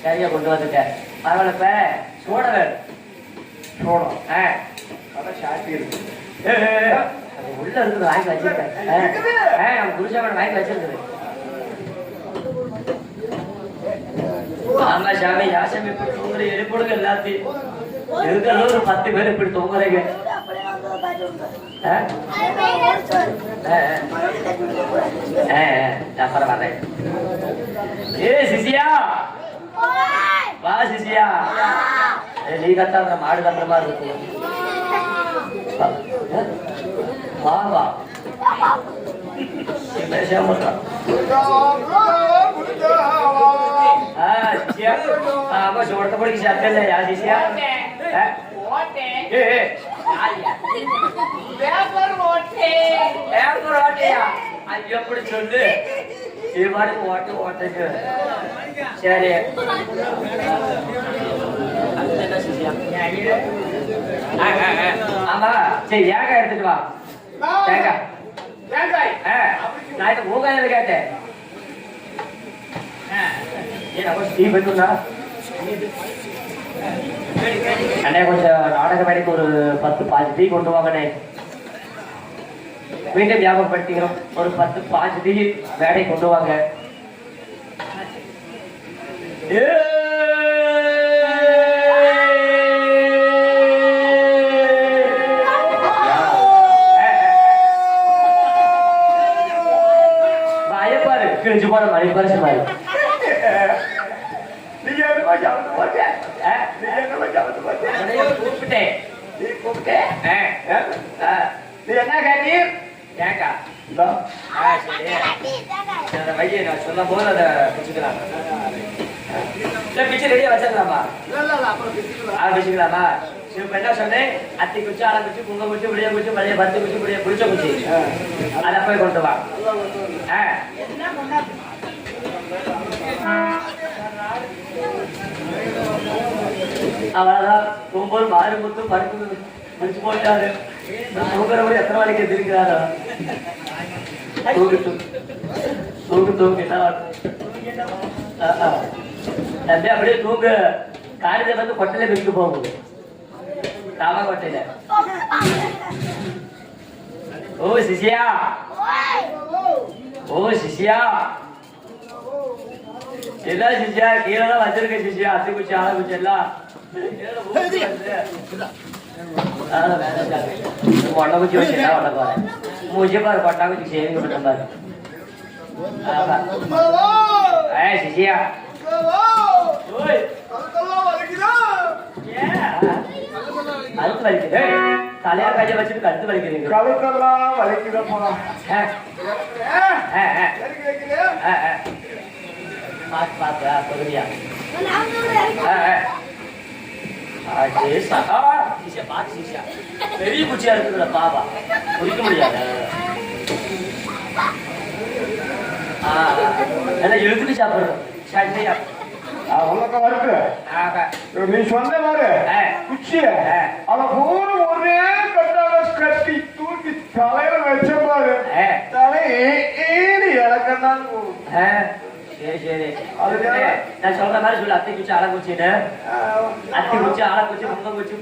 சரியா கொண்டு வந்துட்டேன். பரவாயில்லப்ப சோட வேணும். சோடம் அதான் ஷார்ட்டி இருக்கு. உள்ள இருக்குது வாங்கி வச்சிருக்கேன். நம்ம குருசாமன் வாங்கி வச்சிருக்குது. ஆமா சாமி, யாசமி இப்படி தூங்குற எழுப்பிடுங்க எல்லாத்தையும். இருக்கிற ஒரு 10 பேர் இப்படி தூங்குறீங்க. அப்புறம் வரேன். ஏ சிசியா, வா சிசியா. நீ கத்தாத மாடு கத்துற மாதிரி இருக்கு. வா வா छोड़ता पड़ की जाते हैं यार इसे अय्यपड़ चोल्लु ये बार ओटे ओटे सरी आमा சரி ஏங்க எடுத்துட்டு வா. தேங்காய் தேங்காய் நான் இது மூகாயில கேட்டேன். டீ பண்ணுனா அண்ணே கொஞ்சம் நாடக வேலைக்கு ஒரு 10-15 டீ கொண்டு வாங்கண்ணே. மீண்டும் ஞாபகப்படுத்திக்கிறோம், ஒரு 10-15 டீ வேலை கொண்டு வாங்க. பயப்பாரு கிழிஞ்சு போன மணி பரிசு மாதிரி. என்ன கேட்டி பையன் நான் சொல்லும் போது அதை பிடிச்சிக்கலாம். பிச்சு ரெடியா வச்சிடலாமா? பிடிச்சிக்கலாமா? என்ன சொன்னேன், அத்தி குச்சி அரை குச்சி குங்க குச்சி புளிய குச்சி மழைய 10 குச்சி புளிய புளிச்ச குச்சி அதை போய் கொண்டு வா. அவ்வளவுதான். ஒவ்வொரு மாறுமுத்து பருப்பு முடிச்சு போட்டாரு. தூங்குறவரு எத்தனை மணிக்கு எதிர்க்கிறாரோ தூங்கு தூங்கு தம்பி அப்படியே தூங்கு. காலையில வந்து கொட்டையில விற்க போகுது. ராமா கொட்டையில. ஓ சிசியா, ஓ சிசியா, என்ன சிசியா கீழே தான் வச்சிருக்க சிசியா. அத்தி குச்சி ஆள குச்சி எல்லாம் கொண்ட குச்சி வச்சு என்ன பண்ண போறேன். மூஞ்சி பாரு கொட்டா குச்சி சேவிங் பண்ண பாரு. சிசியா கழுத்து வலிக்குது. தலையா கைய வச்சுட்டு கழுத்து வலிக்குதுங்க. கழுத்தெல்லாம் வலிக்குதப்பா. பாத்து பாத்து பொறுமையா. பெரிய குச்சியா இருக்குதுல பாபா, குடிக்க முடியாது. எல்லாம் இழுத்துட்டு சாப்பிடுறோம். சட்டையா நீ சொன்ன மாதிரி குச்சிய அத பூரா ஒரே கட்டால கட்டி தூக்கி தலையில வச்ச பாரு. தலை ஏறி இலக்கண்டான்னு போகும். சரி சரி, நான் சொல்ற மாதிரி சொல்லு. அத்தை குச்சி அலை குச்சின்னு, அத்தி குச்சி அலை குச்சி முங்க குச்சி.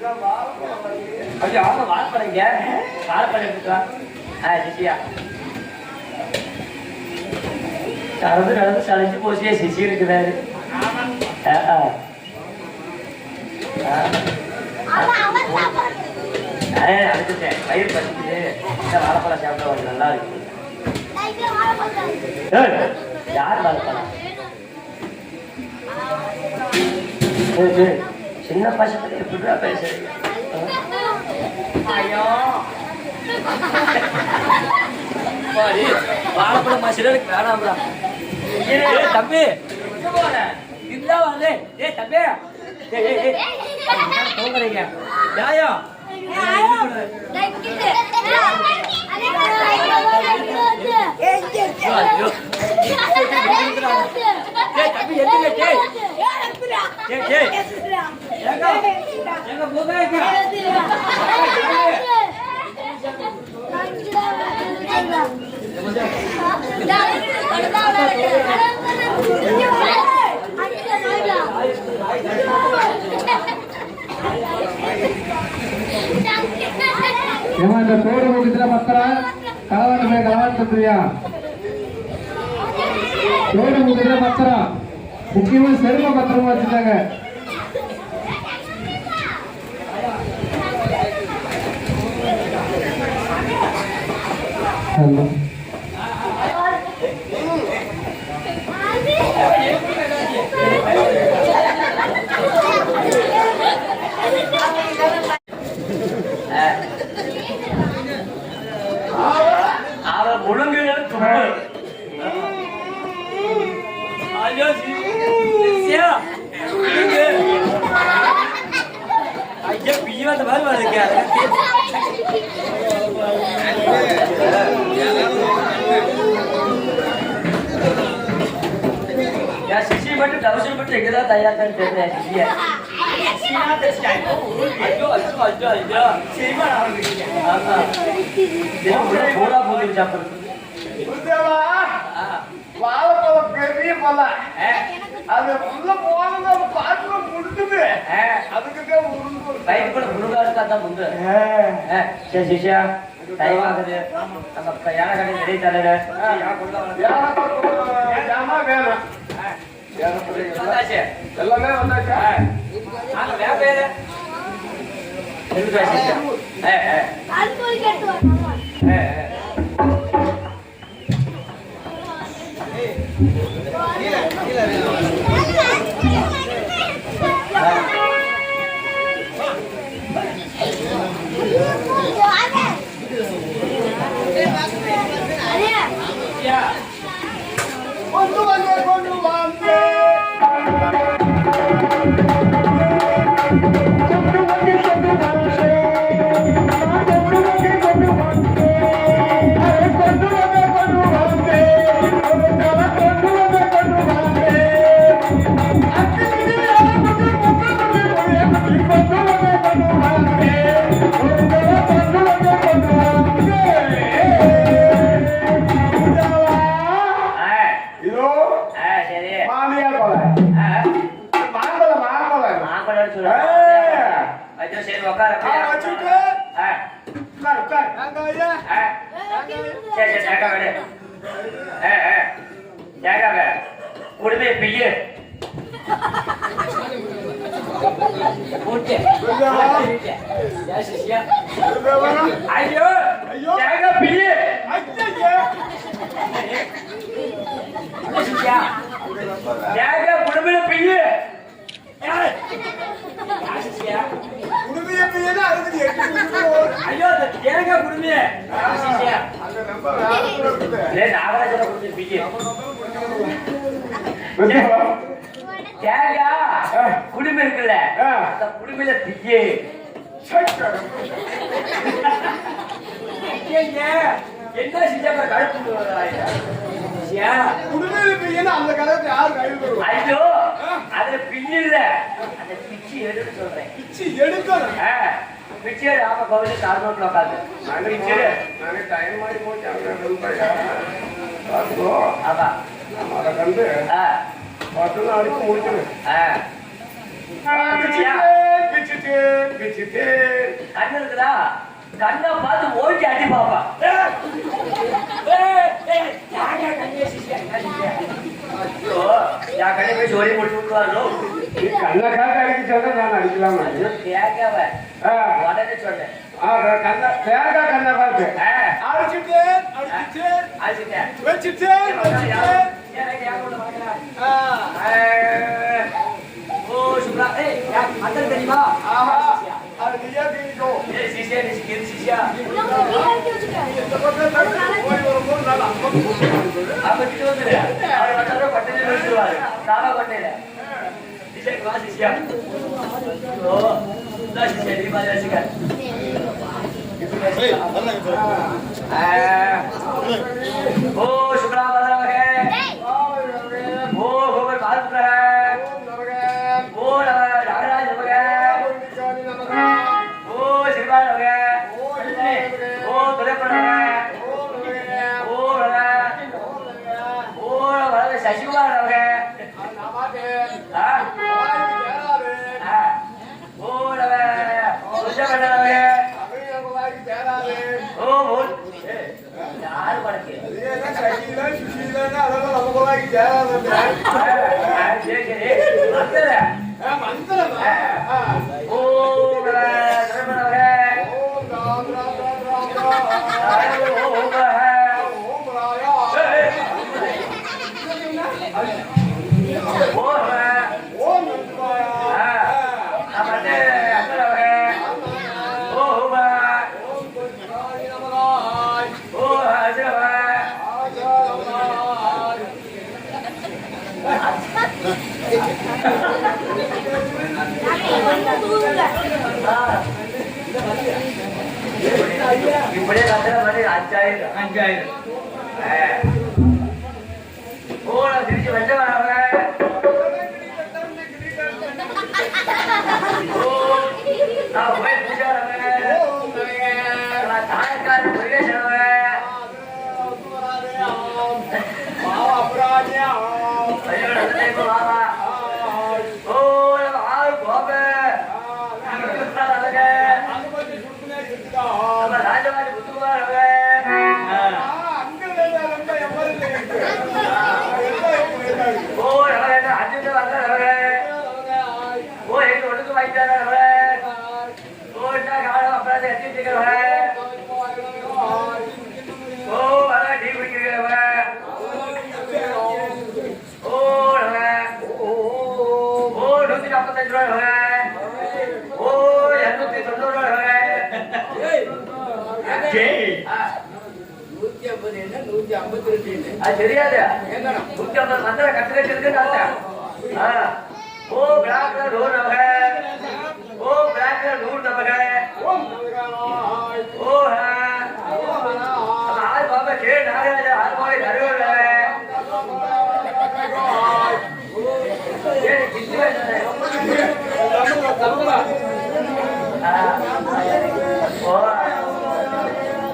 ஐயோ அவங்க வாழைப்பழங்க, வாழைப்பழம் எடுத்துக்கா. சிசியா நடந்து நடந்து சளைச்சு போச்சியே. சிசி இருக்குதாரு. அழைச்சிட்டேன், வயிறு பசிக்குது. வாழைப்பழம் சாப்பிட்டா கொஞ்சம் நல்லா இருக்கு. யார் வாழைப்பழம்? சின்ன பசங்க எப்படிடா பேசுறீங்க? வாழைப்பழம் மசிலருக்கு வேணாம்டா. தம்பி இல்ல வந்து ஏ தம்பி தூங்குறீங்க நியாயம். இந்த தோடு கூட்டத்தில் பத்திரம் கலவாட்டுறியா தோடு கூட்டத்தில் பத்திரம் முக்கியமா செரும பத்திரமா வச்சுட்டாங்க. அவன் முழுங்குகள் தும்பு ஐயோ ஐயா பிய வந்த மாதிரி வருங்க சிசி மட்டும் டவுசர் மட்டும் எங்கதான் தயார் தான் தெரியல ஐயோ ஐயோ ஐயோ ஐயோ சரிமா ஆமா போடா போகுது சாப்பிடுறது வாழைப்பழம் பெரிய பழம் அது உள்ள போனது அது பாட்டுல முடிச்சுது அதுக்குதான் பைக் கூட முருகா இருக்காதான் முந்து சரி சிஷா டைம் ஆகுது நம்ம யானை கடை நிறைய தலையில எல்லாமே வந்தாச்சா நாங்க வேற பேரு குடுமே பிய்ய ஐயோ ஐயோ பிய்ய குடுமையில பிய்ய ஐயோ தேங்காய் குடுமையே நாகராஜன குடுமை பிய்ய தேங்காய் குடுமை இருக்குல்ல அந்த குடுமையில பிய்யே என்ன செஞ்சா கழுத்து அந்த காலத்துல யாரு கைது ஐயோ அதுல பிஞ்சு இல்ல அந்த பிச்சு எடுன்னு சொல்றேன் பிச்சு எடுக்கணும் பிச்சு ஆமா கோவில கார்போட்ல உட்காந்து டைம் மாதிரி போச்சு ஆமா அதை கண்டு பத்து அடிச்சு முடிச்சிரு கண்ணு இருக்குதா கண்ணை பார்த்து ஓட்டி அடி பாப்பா என் கண்ணை போய் ஜோடி போட்டு விட்டுவாரோ கண்ணை காக்க அடிக்க சொல்ல நான் அடிக்கலாம் தேங்காவ உடனே சொன்னேன் தேங்காய் கண்ணை பார்த்து அடிச்சுட்டேன் வச்சுட்டேன் ஓ சுப்ரா ஏய் அத்தனை தெரியுமா ஆஹா அது நீயா தெரியுதோ ஏய் சிசியா நீ சிசியா அப்படி வந்துரு அவர் வந்தற பட்டேல வந்துருவாரு தாரா பட்டேல சிசியா வா சிசியா ஓ நான் சிசியா நீ பாரு சிசியா ओ शुक्ला बदला है ओ गोबर बात है ओ नागराज हो गया ओ श्रीमान हो गया ओ तुरे पर हो गया ओ बड़ा शशिकुमार हो गया हां ओ तुझे बड़ा हो गया படக்கு சரி சரி இப்படியே கத்துற மாதிரி 5000 ஓ நான் திருச்சி வந்த வரவங்க ஓ நான் போய் பூஜா நான் தாயக்கார பிரவேசம் பாபா ஓ ஆறு கோப ராஜவாடி புத்துக்குமார் ஓ அஜித் வந்த ஓ எங்க ஒழுங்கு வாங்கிட்டார ஓ என்ன காலம் அப்புறம் எத்திட்டு ஓ அதான் டீ குடிக்கிறவங்க ஓ 155 ரூபாய் ஓ 290 ரூபாய் அது தெரியாது 150 மந்திர கட்டு இருக்கு ஓ பிளாக் கலர் நூறு நமக ஓ பிளாக் கலர் நூறு நமக ஓ ஆறு பாபா கே நாகராஜா ஆறு பாய் கருவல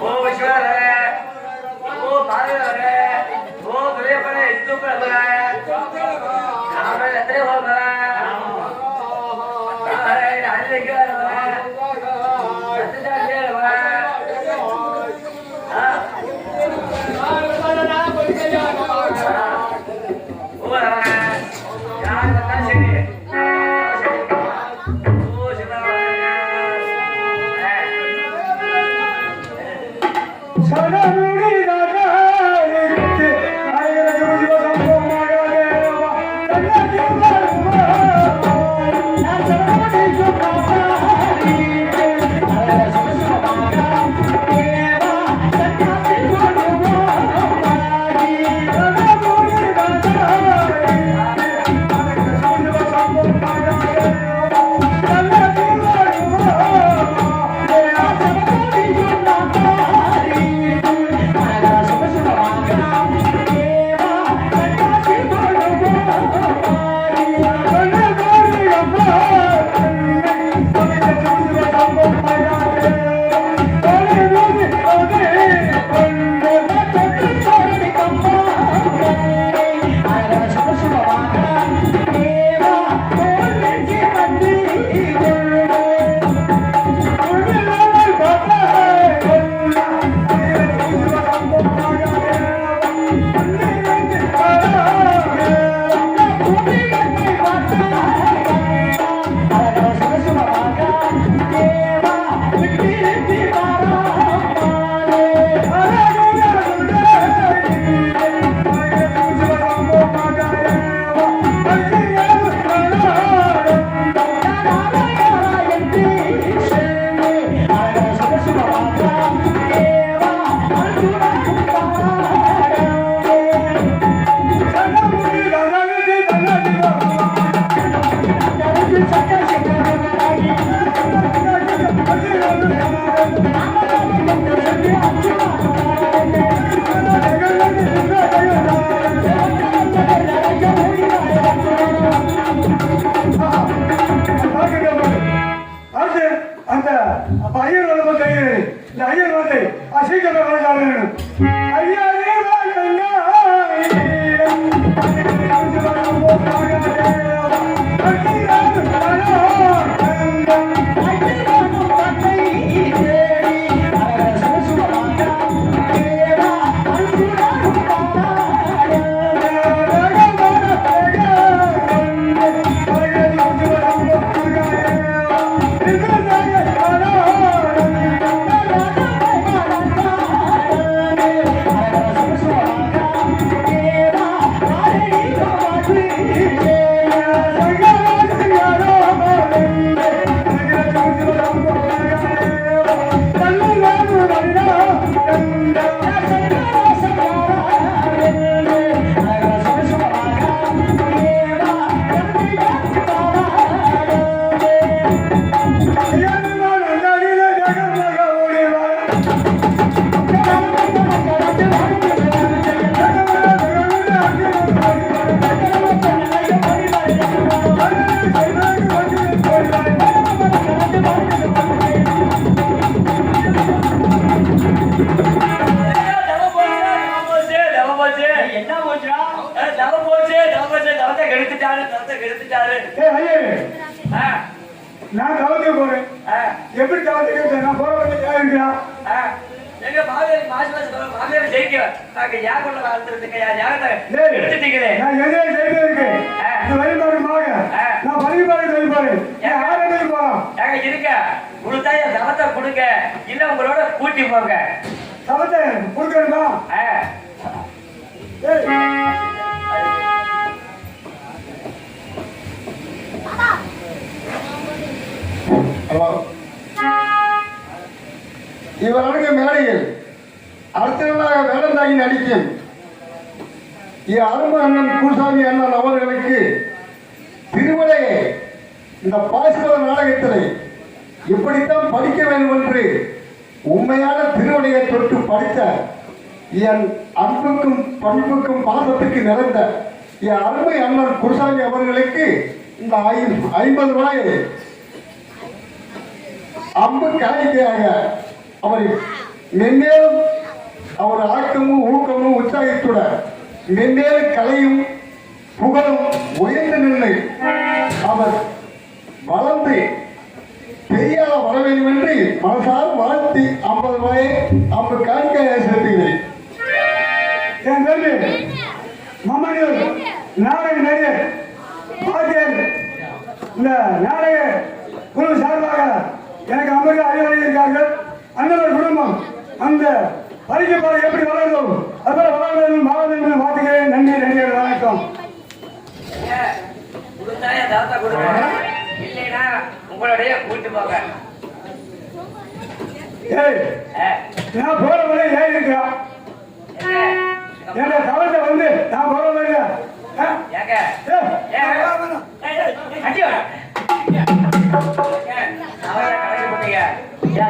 ஓ விஸ்வர ஓ பாரத ஓ துரியப்பட இத்துப்பட ஆಮೇಲೆ ಎತ್ತರೆ ಹೋಗ ಅಲ್ಲಿಗೆ கெடுத்துட்டாரு கருத்தை கெடுத்துட்டாரு. ஐயே ஆ, நான் கவனிக்க போறேன். ஆ, எப்படி கவனிக்க நான் போற இருக்கிறான். ஆ. எங்க மாவேலி மாசம் மாவேலி ஜெயிக்க நாங்க யார் கொள்ள வாழ்ந்துருக்கீங்க யாரை எடுத்துட்டீங்களே. நான் எதிரே ஜெயிக்க இருக்கேன். இந்த வழிபாடு மாக நான் வழிபாடு வழிபாடு யாரும் போறோம். நாங்க இருக்க கொடுத்தா என் சமத்தை கொடுங்க இல்ல உங்களோட கூட்டி போங்க. சமத்தை கொடுக்கணுமா? ஹலோ, இவருடைய மேடையில் அடுத்த நாளாக வேடந்தாங்கி நடிக்கும் அருமை அண்ணன் குருசாமி அண்ணன் அவர்களுக்கு திருவிடையை இந்த பாசிவ நாடகத்தில் இப்படித்தான் படிக்க வேண்டும் என்று உண்மையான திருவிடையை தொட்டு படித்த என் அன்புக்கும் பண்புக்கும் பாசத்துக்கு நிறைந்த என் அருமை அண்ணன் குருசாமி அவர்களுக்கு இந்த 50 ரூபாய் அம்பு காணிக்கையாக அவரை மென்மேலும் அவர் ஆக்கமும் ஊக்கமும் உற்சாகத்துடன் மென்மேலும் கலையும் புகழும் உயர்ந்து நின்று அவர் வளர்ந்து பெரியார வர வேண்டும் என்று மனசார் வாழ்த்தி 50 ரூபாயை அம்பு காணிக்கையாக செலுத்துகிறேன். என் தம்பி மாமனியூர் நாடக நடிகர் பாக்கியன் இந்த நாடக குழு சார்பாக எனக்கு 50 அறிவுரையிருக்கார்கள். அண்ணன் குடும்பம் அந்த பறிக்கப்பட எப்படி வளர்ந்தோம் அதுபோல வளர வேண்டும் வாழ வேண்டும் என்று வாழ்த்துகிறேன். நன்றி நன்றி வணக்கம். கொடுத்தா என் தாத்தா கொடுங்க இல்லைன்னா உங்களுடைய கூட்டி போங்க. ஏய் நான் போற வரை ஏன் இருக்கிறான் என் கவலை வந்து நான் போற வரையா ஏங்க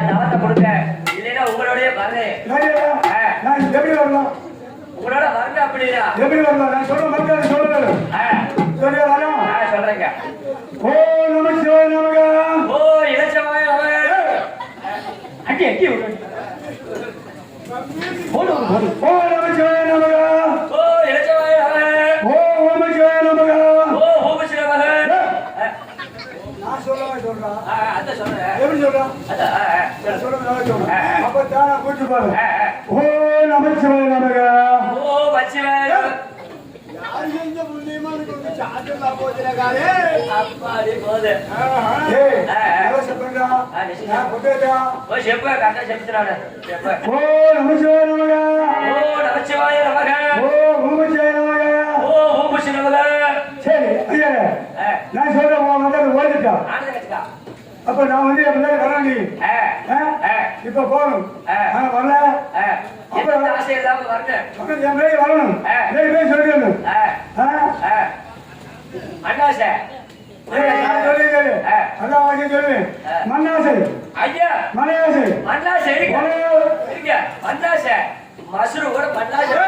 தவத்தை கொடுங்க இல்லைன்னா உங்களுடைய வரல நான் எப்படி வரலாம் உங்களோட வரல அப்படின்னா எப்படி வரலாம் நான் சொல்ற மக்கள் சொல்லுங்க சொல்லியா வரோம் சொல்றேங்க. ஓ நமச்சிவாய நமக ஓ இளச்சவாய அட்டி அட்டி போடு போடு ஓ நமச்சிவாய நமக ஓ இளச்சவாய ஓ நமச்சிவாய நமக ஓ ஓமசிவாய நான் சொல்றேன் அத சொல்றேன் எப்படி சொல்றேன் அத சொல்றேன் அப்ப தான கூட்டி பாரு. ஓ நமச்சிவாய நமக ஓ வச்சிவாய யார் எங்க புண்ணியமான கொண்டு சாட்டல போஜனகாரே அப்பாடி போடு. ஏய் அவ சொல்றா நான் போட்டேடா ஓ செப்ப கண்ண செப்றானே செப்ப ஓ நமச்சிவாய நமக ஓ நமச்சிவாய நமக ஓ நமச்சிவாய நமக ஓ ஓமசிவாய. சரி ஐயா நான் சொல்றேன் உன் வந்து ஓடிட்டா ஆனந்தக்கா அப்ப நான் வந்து அப்படியே வரேன் நீ இப்ப போகணும் வரல எந்த ஆசை இல்லாம வரணும் அப்புறம் என் மேலே வரணும் போய் சொல்லிடணும் அண்ணாசை நான் சொல்லிக்கிறேன் அதான் வாங்கி சொல்லு மண்ணாசை ஐயா மலையாசை மண்ணாசை இருக்க மண்ணாசை மசுரு கூட மண்ணாசை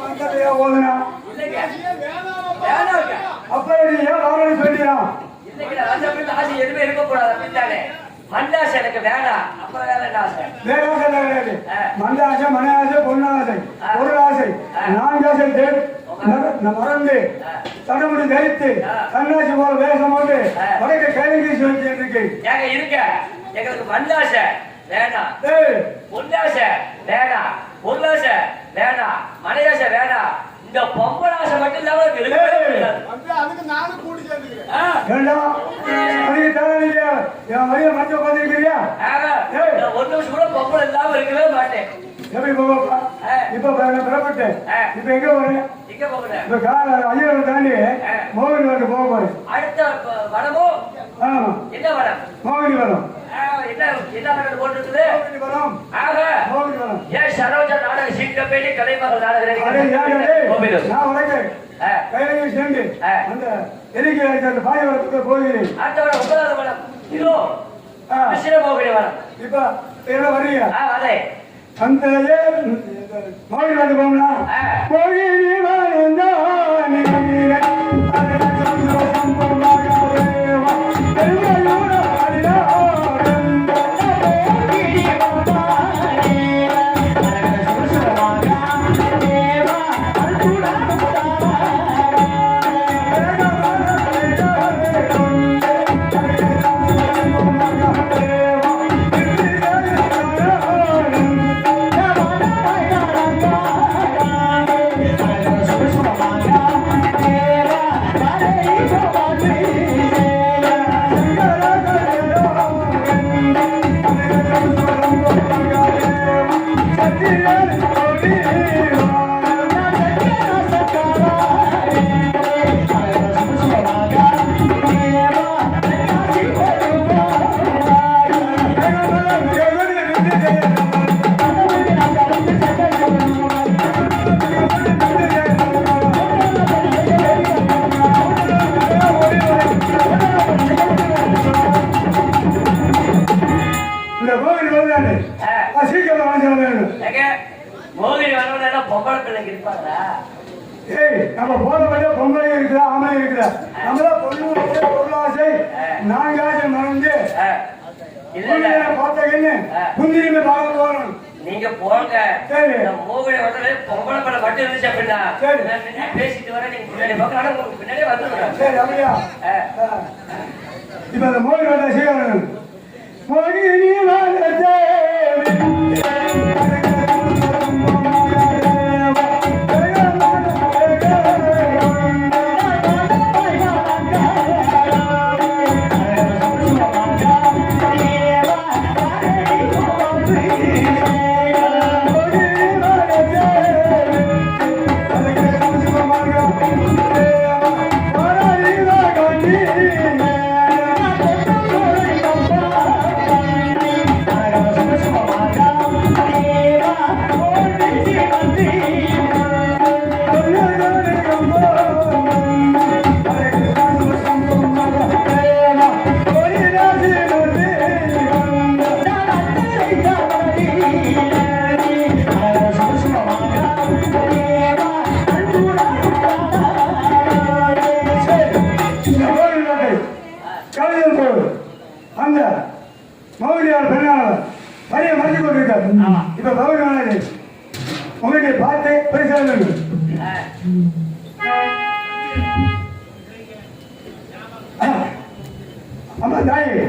மண்டையா ஓதுனா இல்லைங்க வேணாங்க அப்ப நீ ஏன் வரணும்னு சொல்லியா இல்லைங்க ராஜா ஆசை எதுவுமே இருக்கக்கூடாது அப்படின்ட்டானே மண்ணாசை எனக்கு வேணாம் அப்புறம் வேற என்ன ஆசை வேறாசை கிடையாது மண்டாசை மனையாசை பொன்னாசை பொருளாசை நான்காசை மறந்து தடமுடி தரித்து கண்ணாசி போல வேஷம் போட்டு வடக்கு கைலங்கி சொல்லி இருக்கு ஏங்க இருக்க எங்களுக்கு மண்ணாசை வேணாம் பொன்னாசை வேணாம் பொருளாசை வேணாம் மனையாசை வேணாம் இந்த பொம்பளாசை மட்டும் இல்லாம அதுக்கு நானும் கூடி சேர்ந்துக்கிறேன் வேண்டாம் அதுக்கு தேவையில்லை என் வழியை மற்ற உட்காந்துருக்கிறியா ஒரு நிமிஷம் கூட பொம்பளை இல்லாம இருக்கவே மாட்டேன் எப்படி போகப்பா இப்ப புறப்பட்டு இப்ப எங்க போறேன் எங்க போகிறேன் இப்ப ஐயரை தாண்டி மோகினி வந்து போக போறேன் அடுத்த வனமும் ஆமா என்ன வனம் மோகினி வரும் என்ன வனம் போட்டுருக்குது மோகினி வரும் ஆக மோகினி வரும் ஏன் சரோஜா நாடக சீட்டப்பேடி கலைமகள் நாடகம் நான் உனக்கு கையிலையும் சேர்ந்து அந்த எரிக்கை அந்த பாயவரத்துக்கு போகிறேன் அடுத்த வனம் 9வது வனம் இதோ கிருஷ்ண மோகினி வனம் இப்ப என்ன வர்றீங்க அதே அந்த மோகினி வந்து போகணும்னா மோகினி பொம்பளை பிள்ளைங்க இருப்பாங்களா? ஏய் நம்ம போற வழியா பொம்பளை இருக்குதா ஆம்பளை இருக்குதா நம்மள பொருளாசை நாங்காசை மறந்து பார்த்தீங்கன்னு குந்திரிமே பார்க்க போறோம். நீங்க போங்க. சரி. மூவில வந்து பொம்பளை படம் மட்டும் இருந்துச்சு அப்படின்னா சரி. பேசிட்டு வர நீங்க பின்னாடி போங்க. ஆனா உங்களுக்கு பின்னாடியே வந்துடுறேன். சரி அப்படியா? இப்ப அந்த மோகி வேலை செய்யணும். மோகினி வாழத்தே அந்த மௌலியார் பெண்ணாளர் வழியை மறைச்சு கொண்டிருக்கார். இப்ப பௌர்ணமானது உங்களுடைய பார்த்து பரிசாக அம்மா தாயே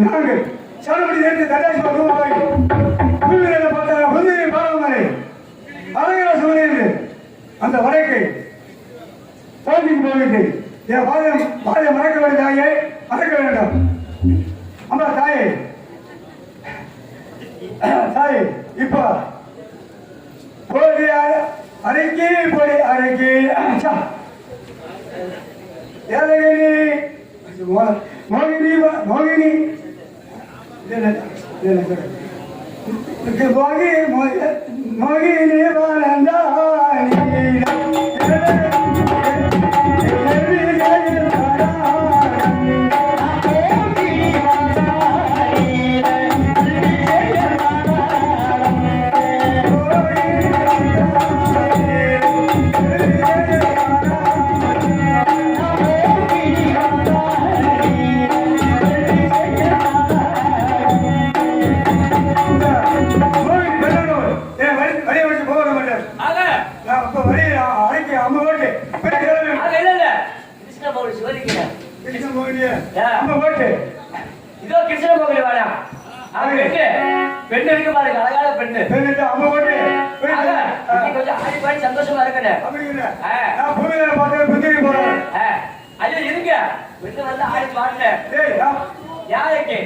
நாங்கள் சாலப்படி நேற்று தடாசி பார்த்தா புதுவை பாரம்பரை அழகிற சூழ்நிலை அந்த வடக்கை தோல்விக்கு போகின்றேன். என் பாதை மறக்க வேண்டும் தாயே, மறக்க வேண்டாம். அம்மா தாயே தாயே இப்ப போடி அரைக்கி போடி அரைக்கி ஏதகிரி மோகினி மோகினி மோகினி இதோ கிருஷ்ண கோவில் வேணா பெண்ணு இருக்கு பாருங்க, அழகான பெண்ணு. கொஞ்சம் ஆடி பாடி சந்தோஷமா இருக்கணும். ஐயோ இருங்க, பெண்ணு வந்து ஆடி பாடுங்க யாருக்கு